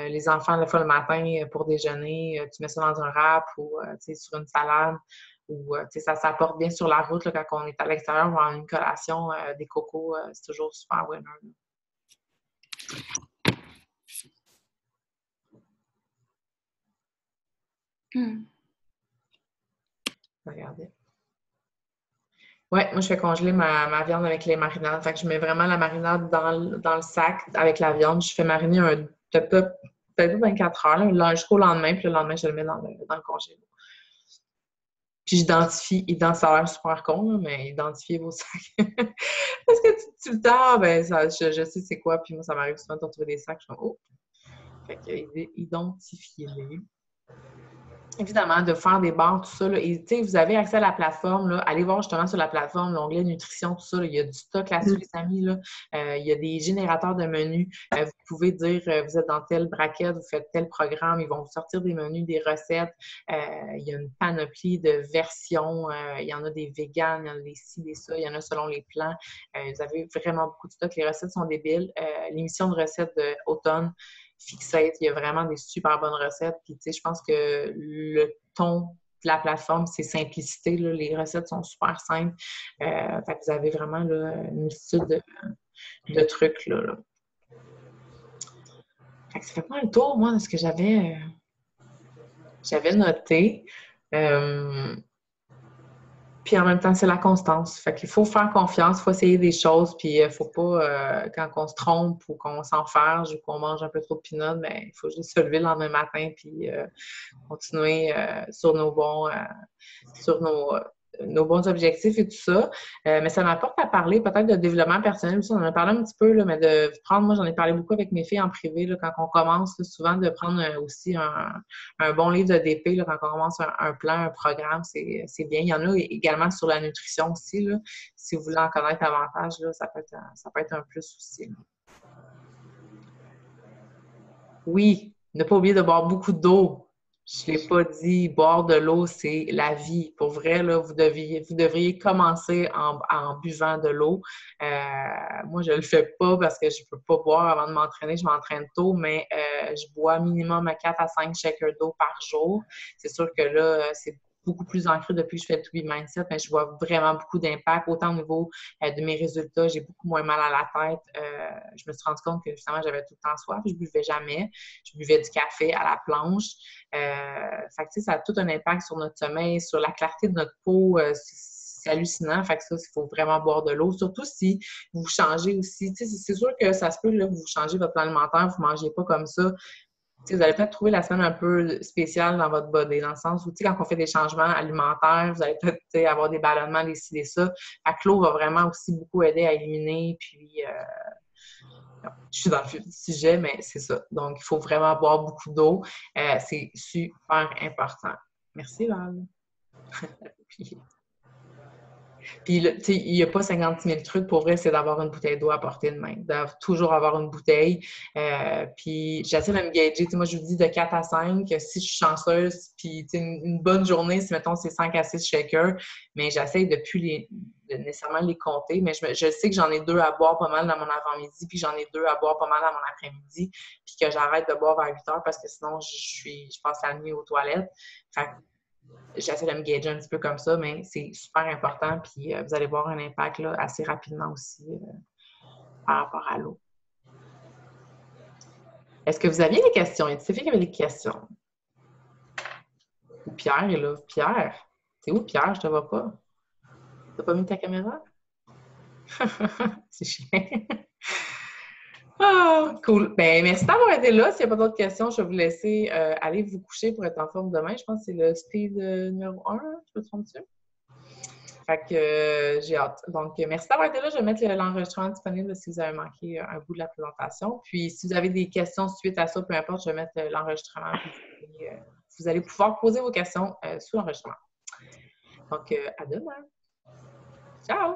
Les enfants, la fois le matin, pour déjeuner, tu mets ça dans un wrap ou sur une salade. Ou ça s'apporte bien sur la route là, quand on est à l'extérieur ou en une collation, des cocos, c'est toujours super winner. Regardez. Ouais, moi, je fais congeler ma viande avec les marinades. Fait que je mets vraiment la marinade dans le sac avec la viande. Je fais mariner peut-être pas 24 heures, là, jusqu'au lendemain. Puis le lendemain, je le mets dans le congélo. Puis ça a l'air super con, là, mais identifiez vos sacs. Parce que tu le temps, ben, je sais c'est quoi. Puis moi, ça m'arrive souvent de retrouver des sacs. Je suis comme, oh! Fait que identifiez-les. Évidemment, de faire des barres, tout ça. Là. Et vous avez accès à la plateforme. Là. Allez voir justement sur la plateforme, l'onglet nutrition, tout ça. Là. Il y a du stock là-dessus, les amis. Là. Il y a des générateurs de menus. Vous pouvez dire vous êtes dans telle braquette, vous faites tel programme, ils vont vous sortir des menus, des recettes. Il y a une panoplie de versions. Il y en a des véganes, il y en a des ci, des ça, il y en a selon les plans. Vous avez vraiment beaucoup de stock. Les recettes sont débiles. L'émission de recettes d'automne, Fixate, il y a vraiment des super bonnes recettes. Puis, tu sais, je pense que le ton de la plateforme, c'est simplicité. Là. Les recettes sont super simples. Fait que vous avez vraiment là, une multitude de trucs. Là. Fait que ça fait pas le tour, moi, de ce que j'avais noté. Puis en même temps, c'est la constance. Fait qu'il faut faire confiance, il faut essayer des choses, puis il faut pas, quand on se trompe ou qu'on s'enfarge ou qu'on mange un peu trop de peanuts, mais il faut juste se lever le lendemain matin puis continuer sur sur nos bons objectifs et tout ça. Mais ça m'apporte à parler peut-être de développement personnel aussi. On en a parlé un petit peu, là, mais de prendre, moi j'en ai parlé beaucoup avec mes filles en privé, là, quand on commence, là, souvent de prendre aussi un bon livre de DP, là, quand on commence un plan, un programme, c'est bien. Il y en a également sur la nutrition aussi, là. Si vous voulez en connaître davantage, là, ça peut être un plus aussi, là. Oui, ne pas oublier de boire beaucoup d'eau. Je ne l'ai pas dit, boire de l'eau, c'est la vie. Pour vrai, là, vous devriez commencer en buvant de l'eau. Moi, je ne le fais pas parce que je ne peux pas boire avant de m'entraîner. Je m'entraîne tôt, mais je bois minimum 4 à 5 shakers d'eau par jour. C'est sûr que là, c'est beaucoup plus ancré depuis que je fais le To Be Mindset, mais je vois vraiment beaucoup d'impact, autant au niveau de mes résultats. J'ai beaucoup moins mal à la tête. Je me suis rendu compte que justement, j'avais tout le temps soif. Je ne buvais jamais. Je buvais du café à la planche. Fait que, ça a tout un impact sur notre sommeil, sur la clarté de notre peau. C'est hallucinant. Fait que ça, il faut vraiment boire de l'eau. Surtout si vous changez aussi. C'est sûr que ça se peut, là, vous changez votre plan alimentaire, vous ne mangez pas comme ça. Vous allez peut-être trouver la semaine un peu spéciale dans votre body, dans le sens où, quand on fait des changements alimentaires, vous allez peut-être avoir des ballonnements, des ci, des ça. Fait que l'eau va vraiment aussi beaucoup aider à éliminer. Puis, je suis dans le sujet, mais c'est ça. Donc, il faut vraiment boire beaucoup d'eau. C'est super important. Merci, Val. Puis, tu sais, il n'y a pas 56 000 trucs. Pour vrai, c'est d'avoir une bouteille d'eau à portée de main. Toujours avoir une bouteille. Puis, j'essaie de me gager. Tu sais, moi, je vous dis de 4 à 5. Si je suis chanceuse, puis une bonne journée, si, mettons, c'est 5 à 6 shakers, mais j'essaie de plus nécessairement les compter. Mais je sais que j'en ai 2 à boire pas mal dans mon avant-midi, puis j'en ai 2 à boire pas mal dans mon après-midi, puis que j'arrête de boire vers 8 heures parce que sinon, je passe la nuit aux toilettes. Fait que j'essaie de me gager un petit peu comme ça, mais c'est super important. Puis vous allez voir un impact là, assez rapidement aussi par rapport à l'eau. Est-ce que vous aviez des questions? Il y a des filles qui avaient des questions. Ou Pierre est là. Pierre? C'est où Pierre? Je te vois pas. T'as pas mis ta caméra? C'est chiant. Ah, cool. Ben, merci d'avoir été là. S'il n'y a pas d'autres questions, je vais vous laisser aller vous coucher pour être en forme demain. Je pense que c'est le speed numéro 1, je me trompe-tu? Fait que j'ai hâte. Donc, merci d'avoir été là. Je vais mettre l'enregistrement disponible si vous avez manqué un bout de la présentation. Puis, si vous avez des questions suite à ça, peu importe, je vais mettre l'enregistrement. Vous allez pouvoir poser vos questions sous l'enregistrement. Donc, à demain. Ciao!